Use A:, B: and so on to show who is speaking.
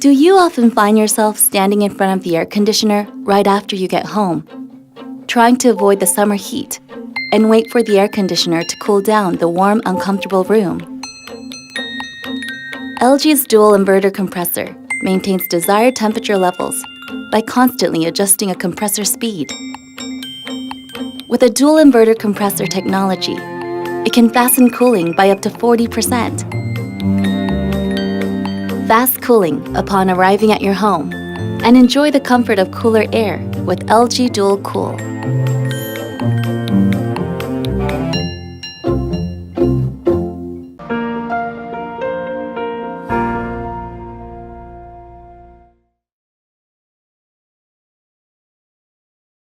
A: Do you often find yourself standing in front of the air conditioner right after you get home, trying to avoid the summer heat and wait for the air conditioner to cool down the warm, uncomfortable room? LG's dual inverter compressor maintains desired temperature levels by constantly adjusting a compressor speed. With a dual inverter compressor technology, it can fasten cooling by up to 40%. Fast cooling upon arriving at your home, and enjoy the comfort of cooler air with LG Dual Cool.